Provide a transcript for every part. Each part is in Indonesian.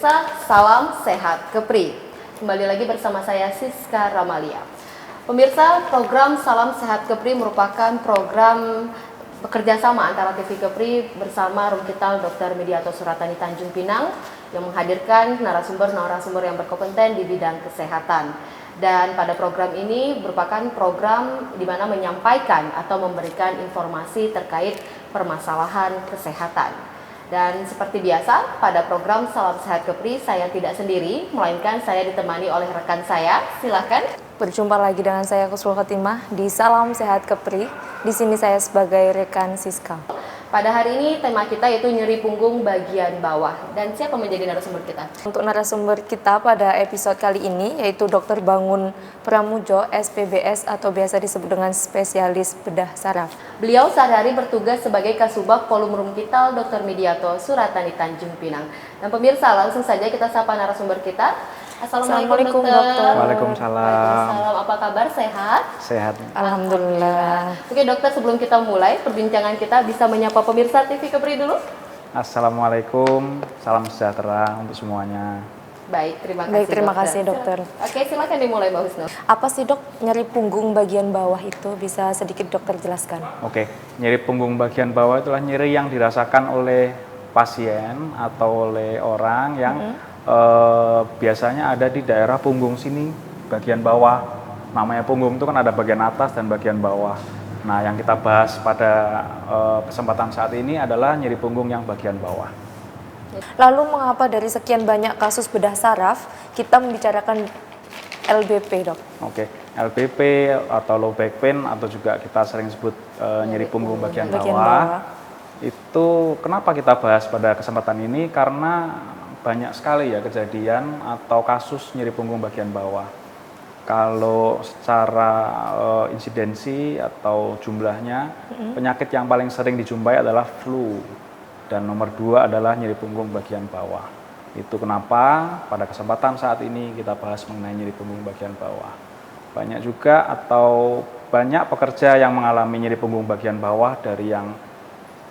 Pemirsa, salam sehat Kepri. Kembali lagi bersama saya Siska Ramalia. Pemirsa, program Salam Sehat Kepri merupakan program bekerjasama antara TV Kepri bersama Rumkital Dr. Mediato Suratani Tanjung Pinang yang menghadirkan narasumber-narasumber yang berkompeten di bidang kesehatan. Dan pada program ini merupakan program di mana menyampaikan atau memberikan informasi terkait permasalahan kesehatan. Dan seperti biasa, pada program Salam Sehat Kepri, saya tidak sendiri, melainkan saya ditemani oleh rekan saya. Silakan. Berjumpa lagi dengan saya Kusrul Khotimah di Salam Sehat Kepri. Di sini saya sebagai rekan Siska. Pada hari ini tema kita yaitu nyeri punggung bagian bawah. Dan siapa menjadi narasumber kita? Untuk narasumber kita pada episode kali ini yaitu Dr. Bangun Pramujo, SPBS atau biasa disebut dengan spesialis bedah saraf. Beliau sehari-hari bertugas sebagai Kasubag Polum Rumkital Dr. Mediato Suratani Tanjung Pinang. Dan pemirsa, langsung saja kita sapa narasumber kita. Assalamualaikum dokter. Waalaikumsalam. Waalaikumsalam. Apa kabar? Sehat? Sehat. Alhamdulillah. Oke dokter, sebelum kita mulai perbincangan kita, bisa menyapa pemirsa TV Kepri dulu? Assalamualaikum. Salam sejahtera untuk semuanya. Baik, terima kasih. Baik, terima kasih dokter. Oke, silakan dimulai Mbak Husnul. Apa sih dok nyeri punggung bagian bawah itu? Bisa sedikit dokter jelaskan? Oke, nyeri punggung bagian bawah itulah nyeri yang dirasakan oleh pasien atau oleh orang yang biasanya ada di daerah punggung sini, bagian bawah. Namanya punggung itu kan ada bagian atas dan bagian bawah. Nah, yang kita bahas pada kesempatan saat ini adalah nyeri punggung yang bagian bawah. Lalu mengapa dari sekian banyak kasus bedah saraf kita membicarakan LBP dok? Oke, LBP atau low back pain atau juga kita sering sebut nyeri punggung bagian bawah. Itu kenapa kita bahas pada kesempatan ini? Karena banyak sekali ya kejadian atau kasus nyeri punggung bagian bawah. Kalau secara insidensi atau jumlahnya, penyakit yang paling sering dijumpai adalah flu. Dan nomor 2 adalah nyeri punggung bagian bawah. Itu kenapa pada kesempatan saat ini kita bahas mengenai nyeri punggung bagian bawah. Banyak juga atau banyak pekerja yang mengalami nyeri punggung bagian bawah dari yang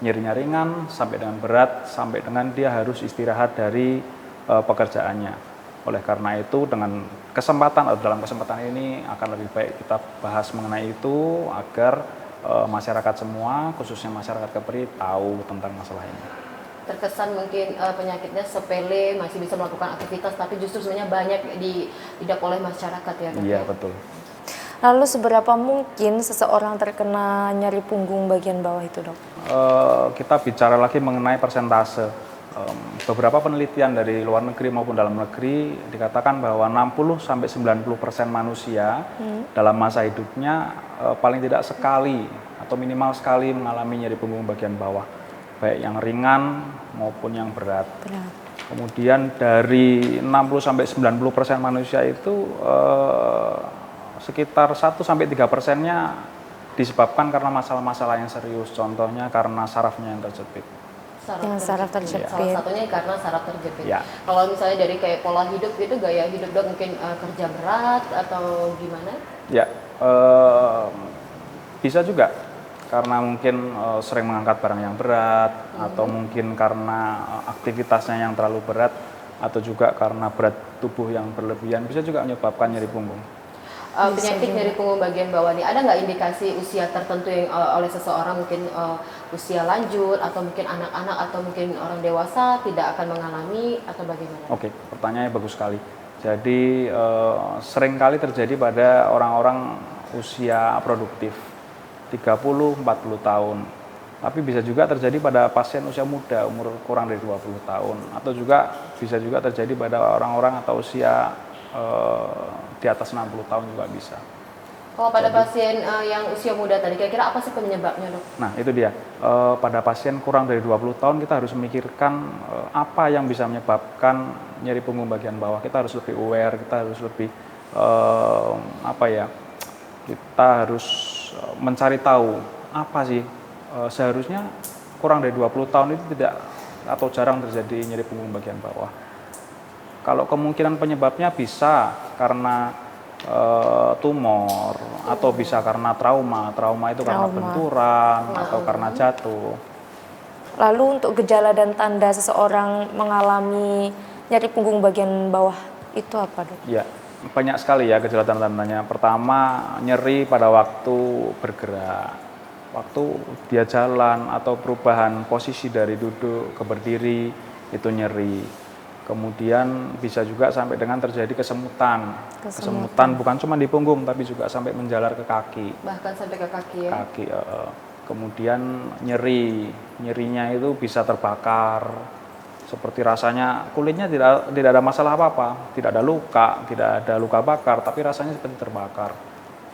nyerinya ringan sampai dengan berat, sampai dengan dia harus istirahat dari pekerjaannya. Oleh karena itu dengan kesempatan atau dalam kesempatan ini akan lebih baik kita bahas mengenai itu agar masyarakat semua, khususnya masyarakat Kepri tahu tentang masalah ini. Terkesan mungkin penyakitnya sepele, masih bisa melakukan aktivitas, tapi justru sebenarnya banyak diidap oleh masyarakat ya dok? Iya betul. Lalu seberapa mungkin seseorang terkena nyeri punggung bagian bawah itu dok? Kita bicara lagi mengenai persentase. Beberapa penelitian dari luar negeri maupun dalam negeri dikatakan bahwa 60-90% manusia dalam masa hidupnya paling tidak sekali atau minimal sekali mengalami nyeri punggung bagian bawah, baik yang ringan maupun yang berat. Kemudian dari 60-90% manusia itu sekitar 1-3%-nya disebabkan karena masalah-masalah yang serius, contohnya karena sarafnya yang terjepit. Saraf terjepit. Salah satunya karena saraf terjepit. Ya. Kalau misalnya dari kayak pola hidup gitu, gaya hidup dok mungkin kerja berat atau gimana? Ya, bisa juga karena mungkin sering mengangkat barang yang berat atau mungkin karena aktivitasnya yang terlalu berat atau juga karena berat tubuh yang berlebihan bisa juga menyebabkan nyeri punggung. Penyakit nyeri punggung bagian bawah nih, ada nggak indikasi usia tertentu yang oleh seseorang, mungkin usia lanjut atau mungkin anak-anak atau mungkin orang dewasa tidak akan mengalami atau bagaimana? Oke, pertanyaannya bagus sekali. Jadi sering kali terjadi pada orang-orang usia produktif 30-40 tahun. Tapi bisa juga terjadi pada pasien usia muda umur kurang dari 20 tahun atau juga bisa juga terjadi pada orang-orang atau usia di atas 60 tahun juga bisa. Kalau pada pasien yang usia muda tadi, kira-kira apa sih penyebabnya dok? Nah itu dia, pada pasien kurang dari 20 tahun kita harus memikirkan apa yang bisa menyebabkan nyeri punggung bagian bawah. Kita harus lebih aware, kita harus lebih kita harus mencari tahu apa sih seharusnya kurang dari 20 tahun itu tidak atau jarang terjadi nyeri punggung bagian bawah. Kalau kemungkinan penyebabnya bisa karena tumor atau bisa karena trauma itu karena benturan atau karena jatuh. Lalu untuk gejala dan tanda seseorang mengalami nyeri punggung bagian bawah itu apa, Dok? Ya, banyak sekali ya gejala tanda-tandanya. Pertama, nyeri pada waktu bergerak, waktu dia jalan atau perubahan posisi dari duduk ke berdiri itu nyeri. Kemudian bisa juga sampai dengan terjadi kesemutan. Kesemutan bukan cuma di punggung tapi juga sampai menjalar ke kaki. Bahkan sampai ke kaki ya. Kaki. Kemudian nyerinya itu bisa terbakar. Seperti rasanya kulitnya tidak ada masalah apa-apa, tidak ada luka bakar, tapi rasanya seperti terbakar.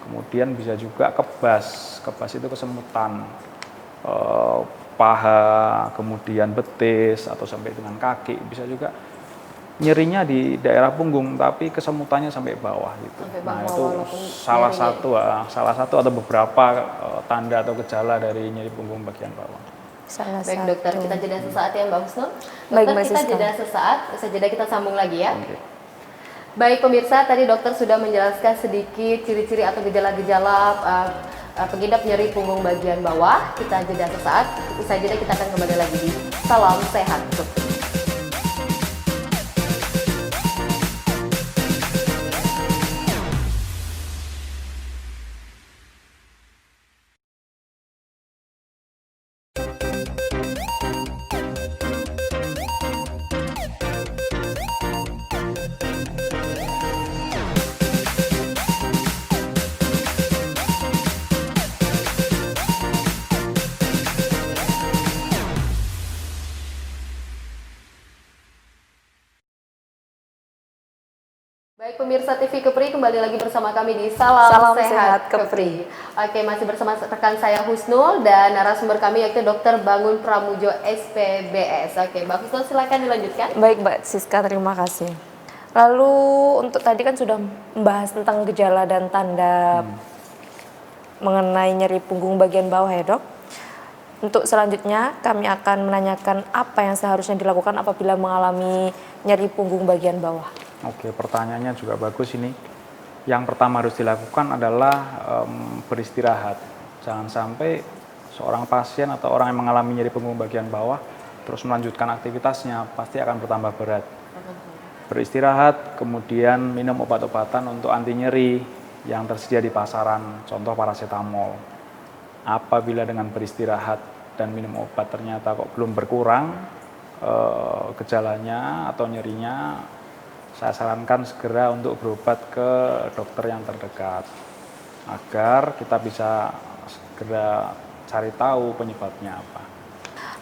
Kemudian bisa juga kebas itu kesemutan. Paha, kemudian betis atau sampai dengan kaki, bisa juga nyerinya di daerah punggung tapi kesemutannya sampai bawah gitu. Sampai Nah, bawah, itu salah satu atau beberapa tanda atau gejala dari nyeri punggung bagian bawah. Baik dokter, kita jeda sesaat ya Mbak Husnul. Baik, Dokter, Mbak kita Siska. jeda sesaat, usai jeda kita sambung lagi ya. Oke. Baik pemirsa, tadi dokter sudah menjelaskan sedikit ciri-ciri atau gejala-gejala pengidap nyeri punggung bagian bawah. Kita jeda sesaat, usai jeda kita akan kembali lagi di Salam Sehat Dokter. Baik pemirsa TV Kepri, kembali lagi bersama kami di Salam Sehat Kepri. Oke, masih bersama rekan saya Husnul dan narasumber kami yaitu Dr. Bangun Pramujo SPBS. Oke, Mbak Husnul silakan dilanjutkan. Baik, Mbak Siska, terima kasih. Lalu untuk tadi kan sudah membahas tentang gejala dan tanda mengenai nyeri punggung bagian bawah ya, Dok. Untuk selanjutnya kami akan menanyakan apa yang seharusnya dilakukan apabila mengalami nyeri punggung bagian bawah. Oke, pertanyaannya juga bagus ini. Yang pertama harus dilakukan adalah beristirahat. Jangan sampai seorang pasien atau orang yang mengalami nyeri punggung bagian bawah terus melanjutkan aktivitasnya, pasti akan bertambah berat. Beristirahat, kemudian minum obat-obatan untuk anti nyeri yang tersedia di pasaran, contoh paracetamol. Apabila dengan beristirahat dan minum obat ternyata kok belum berkurang gejalanya atau nyerinya, saya sarankan segera untuk berobat ke dokter yang terdekat agar kita bisa segera cari tahu penyebabnya apa.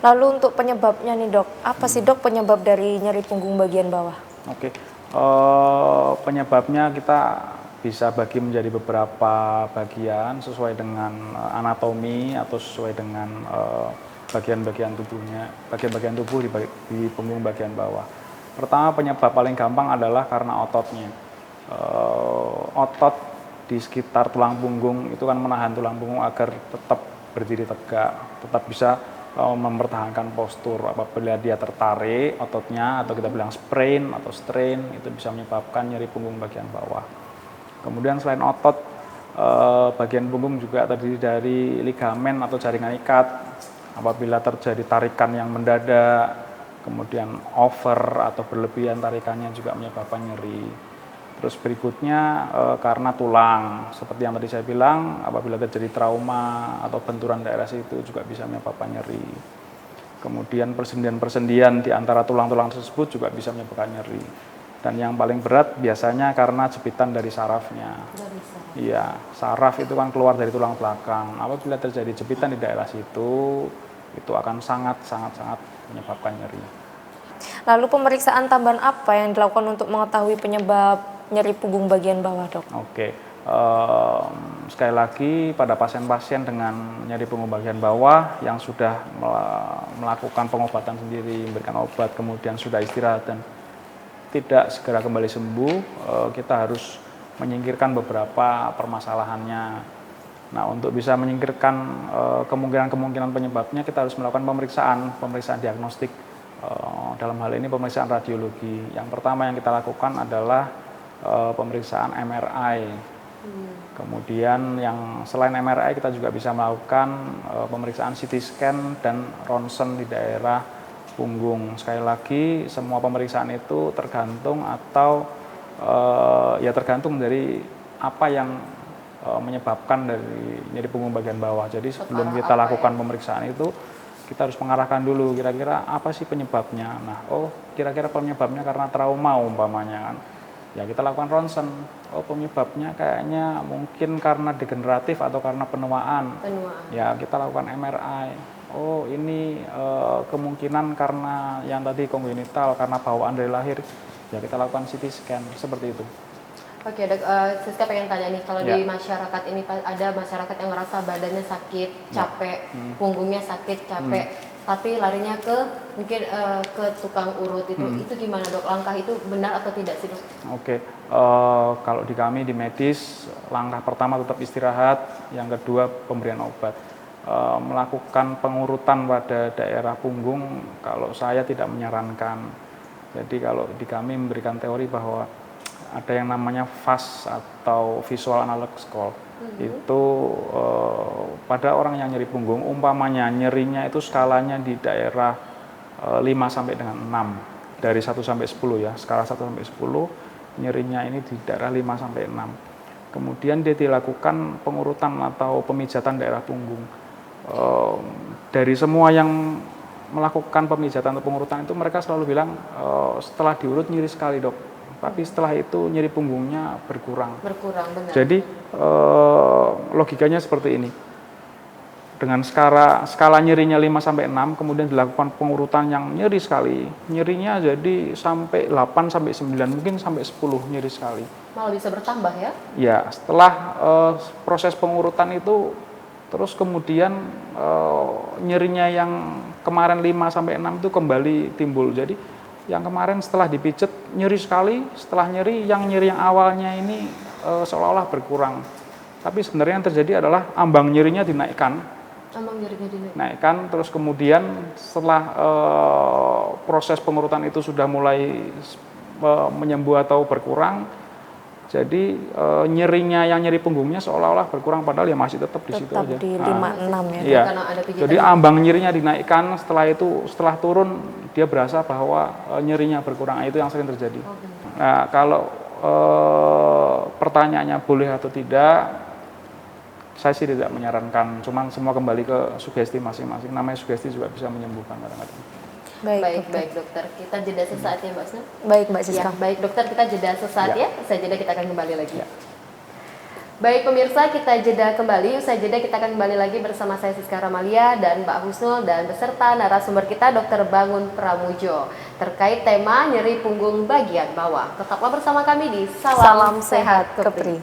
Lalu untuk penyebabnya nih, Dok, apa sih, Dok, penyebab dari nyeri punggung bagian bawah? Oke, penyebabnya kita bisa bagi menjadi beberapa bagian sesuai dengan anatomi atau sesuai dengan bagian-bagian tubuh di punggung bagian bawah. Pertama, penyebab paling gampang adalah karena ototnya. Otot di sekitar tulang punggung itu kan menahan tulang punggung agar tetap berdiri tegak, tetap bisa mempertahankan postur. Apabila dia tertarik ototnya atau kita bilang sprain atau strain, itu bisa menyebabkan nyeri punggung bagian bawah. Kemudian selain otot, bagian punggung juga terdiri dari ligamen atau jaringan ikat. Apabila terjadi tarikan yang mendadak, kemudian over atau berlebihan tarikannya juga menyebabkan nyeri. Terus berikutnya karena tulang, seperti yang tadi saya bilang, apabila terjadi trauma atau benturan daerah situ juga bisa menyebabkan nyeri. Kemudian persendian-persendian di antara tulang-tulang tersebut juga bisa menyebabkan nyeri. Dan yang paling berat biasanya karena jepitan dari sarafnya. Iya, saraf itu kan keluar dari tulang belakang. Apabila terjadi jepitan di daerah situ, itu akan sangat menyebabkan nyeri. Lalu pemeriksaan tambahan apa yang dilakukan untuk mengetahui penyebab nyeri punggung bagian bawah, Dok? Oke, sekali lagi pada pasien-pasien dengan nyeri punggung bagian bawah yang sudah melakukan pengobatan sendiri, memberikan obat, kemudian sudah istirahat dan tidak segera kembali sembuh, kita harus menyingkirkan beberapa permasalahannya. Nah, untuk bisa menyingkirkan kemungkinan penyebabnya, kita harus melakukan pemeriksaan diagnostik. Dalam hal ini pemeriksaan radiologi. Yang pertama yang kita lakukan adalah pemeriksaan MRI. Kemudian yang selain MRI kita juga bisa melakukan pemeriksaan CT scan dan ronsen di daerah punggung. Sekali lagi, semua pemeriksaan itu tergantung atau ya tergantung dari apa yang menyebabkan dari nyeri punggung bagian bawah. Jadi sebelum kita lakukan pemeriksaan itu, kita harus mengarahkan dulu kira-kira apa sih penyebabnya. Nah, kira-kira penyebabnya karena trauma umpamanya kan. Ya kita lakukan ronsen. Penyebabnya kayaknya mungkin karena degeneratif atau karena penuaan. Ya kita lakukan MRI. Ini kemungkinan karena yang tadi kongenital, karena bawaan dari lahir. Ya kita lakukan CT scan seperti itu. Oke, Dok, Siska pengen tanya nih, kalau di masyarakat ini ada masyarakat yang ngerasa badannya sakit, capek, punggungnya sakit, capek, tapi larinya ke mungkin ke tukang urut itu gimana, Dok? Langkah itu benar atau tidak sih, Dok? Oke, kalau di kami di medis, langkah pertama tetap istirahat, yang kedua pemberian obat. Melakukan pengurutan pada daerah punggung, kalau saya tidak menyarankan. Jadi kalau di kami memberikan teori bahwa ada yang namanya VAS atau Visual Analog Scale. Itu pada orang yang nyeri punggung, umpamanya nyerinya itu skalanya di daerah 5 sampai dengan 6. Dari 1 sampai 10 ya, skala 1 sampai 10, nyerinya ini di daerah 5 sampai 6. Kemudian dia dilakukan pengurutan atau pemijatan daerah punggung. Dari semua yang melakukan pemijatan atau pengurutan itu, mereka selalu bilang setelah diurut nyeri sekali, Dok. Tapi setelah itu nyeri punggungnya berkurang. Berkurang, benar. Jadi logikanya seperti ini. Dengan skala nyerinya 5 sampai 6, kemudian dilakukan pengurutan yang nyeri sekali. Nyerinya jadi sampai 8 sampai 9, mungkin sampai 10 nyeri sekali. Malah bisa bertambah ya? Ya, setelah proses pengurutan itu, terus kemudian nyerinya yang kemarin 5 sampai 6 itu kembali timbul. Jadi yang kemarin setelah dipijet nyeri sekali, setelah nyeri yang awalnya ini seolah-olah berkurang. Tapi sebenarnya yang terjadi adalah ambang nyerinya dinaikkan. Ambang nyerinya dinaikkan, terus kemudian setelah proses pengurutan itu sudah mulai menyembuh atau berkurang, jadi nyerinya yang nyeri punggungnya seolah-olah berkurang, padahal ya masih tetap di situ aja. Di 5-6 ya. Iya. Jadi ambang nyerinya dinaikkan, setelah turun dia berasa bahwa nyerinya berkurang. Itu yang sering terjadi. Nah, kalau pertanyaannya boleh atau tidak, saya sih tidak menyarankan. Cuman semua kembali ke sugesti masing-masing. Namanya sugesti juga bisa menyembuhkan kadang-kadang. Baik, dokter. Kita jeda sesaat ya, Mbak Sna? Baik, Mbak Siska. Ya, baik, dokter, kita jeda sesaat ya. Usai jeda kita akan kembali lagi. Baik, pemirsa, kita jeda kembali. Usai jeda kita akan kembali lagi bersama saya Siska Ramalia dan Mbak Husnul dan beserta narasumber kita Dr. Bangun Pramujo terkait tema nyeri punggung bagian bawah. Tetaplah bersama kami di Salam Sehat Kepri.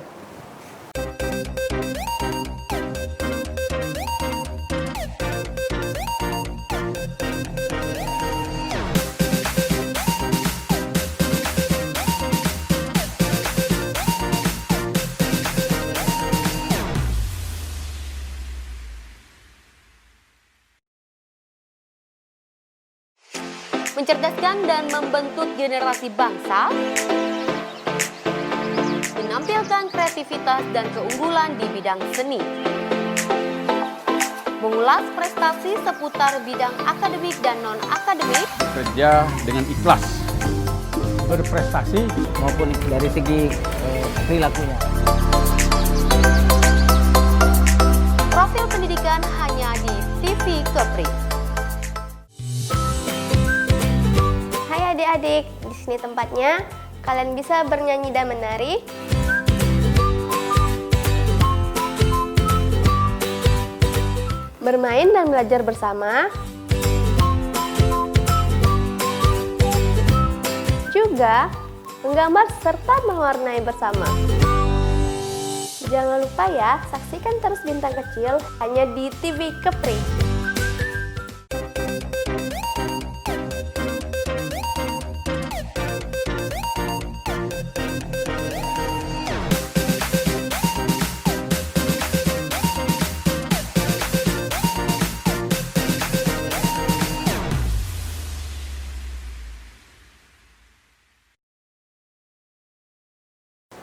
Mencerdaskan dan membentuk generasi bangsa, menampilkan kreativitas dan keunggulan di bidang seni, mengulas prestasi seputar bidang akademik dan non-akademik, bekerja dengan ikhlas, berprestasi maupun dari segi perilakunya. Profil pendidikan hanya di TV Kepri. Adik-adik, di sini tempatnya. Kalian bisa bernyanyi dan menari. Bermain dan belajar bersama. Juga menggambar serta mewarnai bersama. Jangan lupa ya, saksikan terus Bintang Kecil hanya di TV Kepri.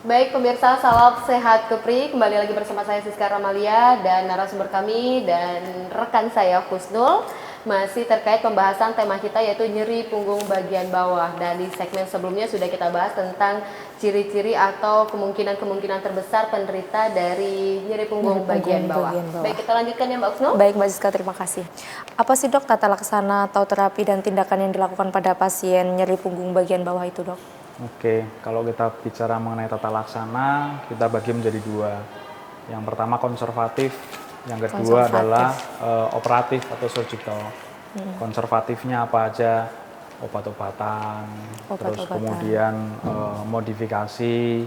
Baik pemirsa, salam sehat Kepri. Kembali lagi bersama saya Siska Ramalia dan narasumber kami dan rekan saya Husnul. Masih terkait pembahasan tema kita yaitu nyeri punggung bagian bawah. Dan di segmen sebelumnya sudah kita bahas tentang ciri-ciri atau kemungkinan-kemungkinan terbesar penderita dari nyeri punggung, bagian bawah. Baik, kita lanjutkan ya Mbak Usno. Baik Mbak Siska, terima kasih. Apa sih dok tata laksana atau terapi dan tindakan yang dilakukan pada pasien nyeri punggung bagian bawah itu dok? Oke, kalau kita bicara mengenai tata laksana, kita bagi menjadi dua. Yang pertama konservatif, yang kedua adalah operatif atau surgical. Konservatifnya apa aja? Obat-obatan, terus kemudian modifikasi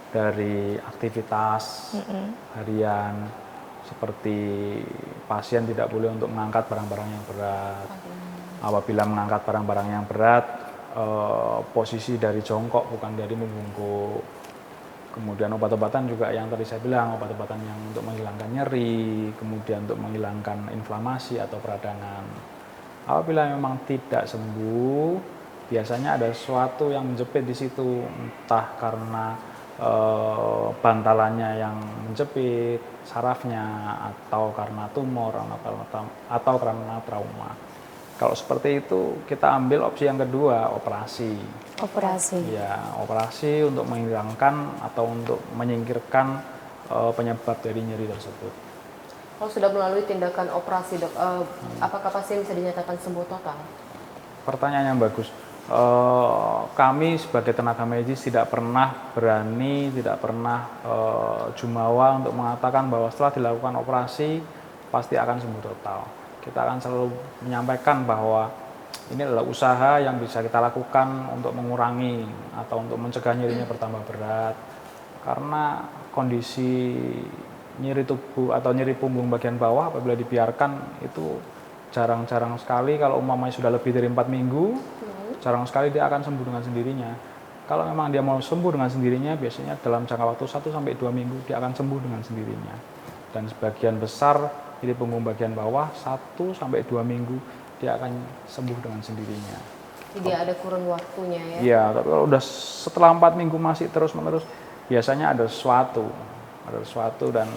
dari aktivitas harian, seperti pasien tidak boleh untuk mengangkat barang-barang yang berat. Apabila mengangkat barang-barang yang berat, posisi dari jongkok bukan dari membungkuk. Kemudian obat-obatan juga yang tadi saya bilang, obat-obatan yang untuk menghilangkan nyeri, kemudian untuk menghilangkan inflamasi atau peradangan. Apabila memang tidak sembuh, biasanya ada sesuatu yang menjepit di situ, entah karena bantalannya yang menjepit, sarafnya, atau karena tumor, atau karena trauma. Kalau seperti itu, kita ambil opsi yang kedua, operasi. Operasi. Ya, operasi untuk menghilangkan atau untuk menyingkirkan penyebab dari nyeri tersebut. Kalau sudah melalui tindakan operasi dok, apakah pasien bisa dinyatakan sembuh total? Pertanyaan yang bagus. Kami sebagai tenaga medis tidak pernah berani, tidak pernah jumawa untuk mengatakan bahwa setelah dilakukan operasi pasti akan sembuh total. Kita akan selalu menyampaikan bahwa ini adalah usaha yang bisa kita lakukan untuk mengurangi atau untuk mencegah nyerinya bertambah berat. Karena kondisi nyeri tubuh atau nyeri punggung bagian bawah apabila dibiarkan itu jarang-jarang sekali. Kalau umpamanya sudah lebih dari 4 minggu, jarang sekali dia akan sembuh dengan sendirinya. Kalau memang dia mau sembuh dengan sendirinya, biasanya dalam jangka waktu 1-2 minggu dia akan sembuh dengan sendirinya. Dan sebagian besar nyeri punggung bagian bawah 1-2 minggu dia akan sembuh dengan sendirinya. Jadi ada kurun waktunya ya? Iya, tapi kalau udah setelah 4 minggu masih terus-menerus, biasanya ada sesuatu dan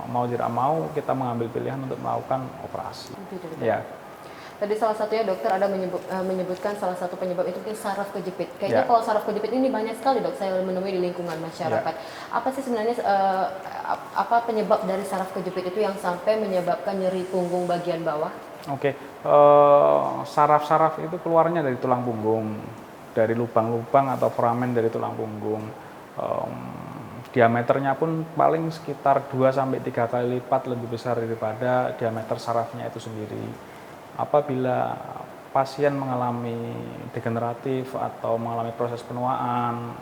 mau tidak mau kita mengambil pilihan untuk melakukan operasi. Ya. Tadi salah satunya dokter ada menyebutkan salah satu penyebab itu mungkin saraf kejepit. Kayaknya kalau saraf kejepit ini banyak sekali dok saya menemui di lingkungan masyarakat. Apa sih sebenarnya apa penyebab dari saraf kejepit itu yang sampai menyebabkan nyeri punggung bagian bawah? Oke, saraf-saraf itu keluarnya dari tulang punggung, dari lubang-lubang atau foramen dari tulang punggung. Diameternya pun paling sekitar 2-3 kali lipat lebih besar daripada diameter sarafnya itu sendiri. Apabila pasien mengalami degeneratif atau mengalami proses penuaan,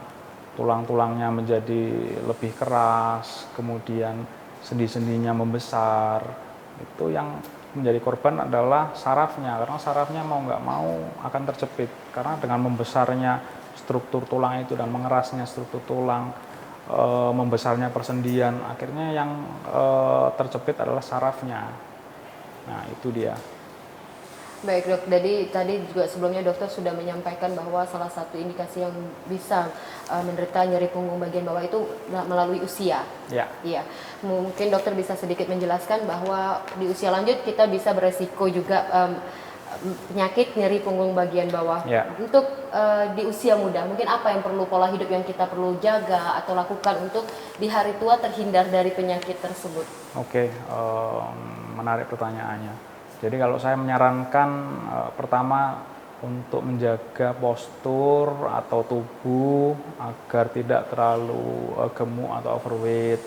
tulang-tulangnya menjadi lebih keras, kemudian sendi-sendinya membesar, itu yang menjadi korban adalah sarafnya, karena sarafnya mau nggak mau akan terjepit, karena dengan membesarnya struktur tulang itu dan mengerasnya struktur tulang, membesarnya persendian, akhirnya yang terjepit adalah sarafnya. Nah itu dia. Baik dok, jadi tadi juga sebelumnya dokter sudah menyampaikan bahwa salah satu indikasi yang bisa menderita nyeri punggung bagian bawah itu melalui usia. Ya. Iya. Mungkin dokter bisa sedikit menjelaskan bahwa di usia lanjut kita bisa beresiko juga penyakit nyeri punggung bagian bawah. Ya. Untuk di usia muda, mungkin apa yang perlu pola hidup yang kita perlu jaga atau lakukan untuk di hari tua terhindar dari penyakit tersebut? Oke, menarik pertanyaannya. Jadi kalau saya menyarankan pertama untuk menjaga postur atau tubuh agar tidak terlalu gemuk atau overweight.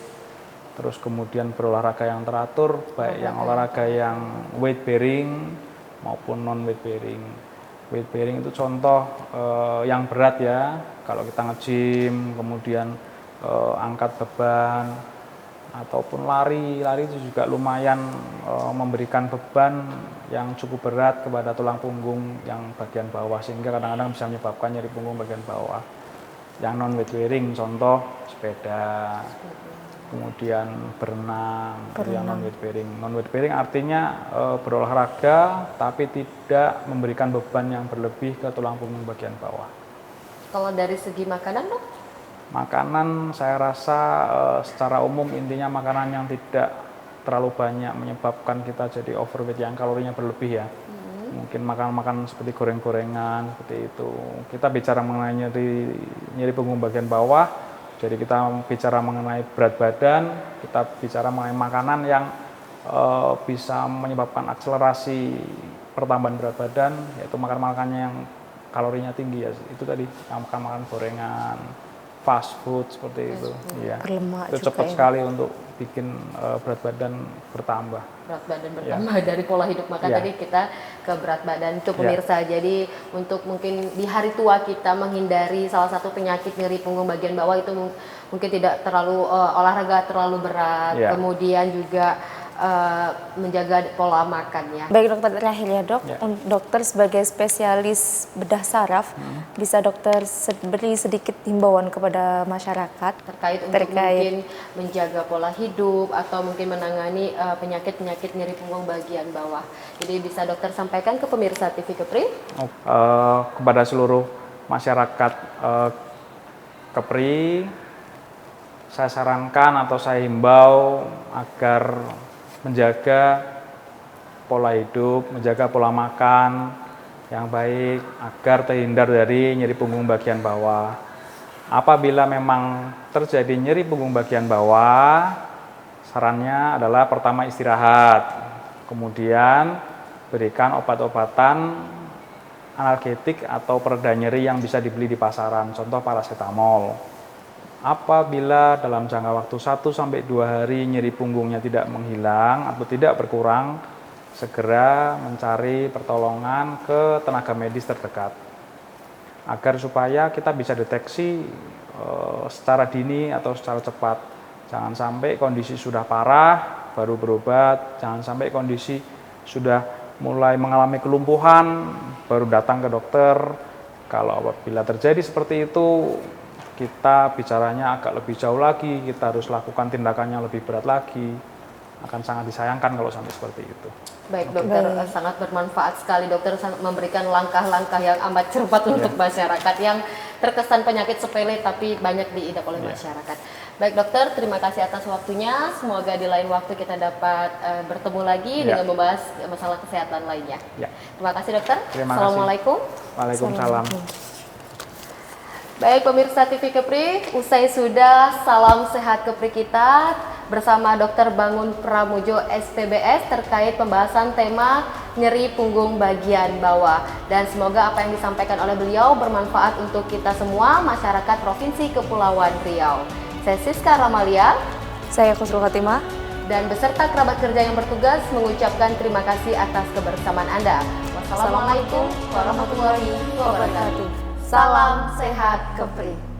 Terus kemudian berolahraga yang teratur, baik yang olahraga yang weight bearing maupun non weight bearing. Weight bearing itu contoh yang berat ya. Kalau kita nge-gym, kemudian angkat beban ataupun lari itu juga lumayan memberikan beban yang cukup berat kepada tulang punggung yang bagian bawah, sehingga kadang-kadang bisa menyebabkan nyeri punggung bagian bawah. Yang non weight bearing contoh sepeda, kemudian berenang. Yang non weight bearing. Non weight bearing artinya berolahraga tapi tidak memberikan beban yang berlebih ke tulang punggung bagian bawah. Kalau dari segi makanan dok? Makanan saya rasa secara umum intinya makanan yang tidak terlalu banyak menyebabkan kita jadi overweight yang kalorinya berlebih ya. Mungkin makan seperti goreng-gorengan seperti itu. Kita bicara mengenai nyeri punggung bagian bawah, jadi kita bicara mengenai berat badan, kita bicara mengenai makanan yang bisa menyebabkan akselerasi pertambahan berat badan, yaitu makan-makan yang kalorinya tinggi ya. Itu tadi makan gorengan, fast food seperti itu. Iya. Berlemak Itu juga cepat ya. sekali untuk bikin berat badan bertambah. Berat badan bertambah dari pola hidup makan Ya. tadi kita ke berat badan itu pemirsa. Jadi untuk mungkin di hari tua kita menghindari salah satu penyakit nyeri punggung bagian bawah itu mungkin tidak terlalu olahraga terlalu berat, Ya. kemudian juga menjaga pola makannya. Baik dokter, terakhir ya dok, Ya. dokter sebagai spesialis bedah saraf, bisa dokter beri sedikit himbauan kepada masyarakat Terkait untuk mungkin menjaga pola hidup atau mungkin menangani penyakit-penyakit nyeri punggung bagian bawah. Jadi bisa dokter sampaikan ke pemirsa TV Kepri. Kepada seluruh masyarakat Kepri, saya sarankan atau saya himbau agar menjaga pola hidup, menjaga pola makan yang baik agar terhindar dari nyeri punggung bagian bawah. Apabila memang terjadi nyeri punggung bagian bawah, sarannya adalah pertama istirahat, kemudian berikan obat-obatan analgetik atau pereda nyeri yang bisa dibeli di pasaran, contoh paracetamol. Apabila dalam jangka waktu 1-2 hari nyeri punggungnya tidak menghilang atau tidak berkurang, segera mencari pertolongan ke tenaga medis terdekat agar supaya kita bisa deteksi secara dini atau secara cepat. Jangan sampai kondisi sudah parah baru berobat, jangan sampai kondisi sudah mulai mengalami kelumpuhan baru datang ke dokter. Kalau apabila terjadi seperti itu, kita bicaranya agak lebih jauh lagi, kita harus lakukan tindakannya lebih berat lagi. Akan sangat disayangkan kalau sampai seperti itu. Baik dokter, sangat bermanfaat sekali dokter memberikan langkah-langkah yang amat cepat untuk masyarakat yang terkesan penyakit sepele tapi banyak diidap oleh masyarakat. Baik dokter, terima kasih atas waktunya. Semoga di lain waktu kita dapat bertemu lagi dengan membahas masalah kesehatan lainnya. Terima kasih dokter. Terima kasih. Assalamualaikum. Waalaikumsalam. Baik pemirsa TV Kepri, usai sudah salam sehat Kepri kita bersama Dr. Bangun Pramujo SPBS terkait pembahasan tema nyeri punggung bagian bawah. Dan semoga apa yang disampaikan oleh beliau bermanfaat untuk kita semua masyarakat Provinsi Kepulauan Riau. Saya Siska Ramalia, saya Khusrul Khatimah, dan beserta kerabat kerja yang bertugas mengucapkan terima kasih atas kebersamaan Anda. Wassalamualaikum warahmatullahi wabarakatuh. Salam sehat Kepri.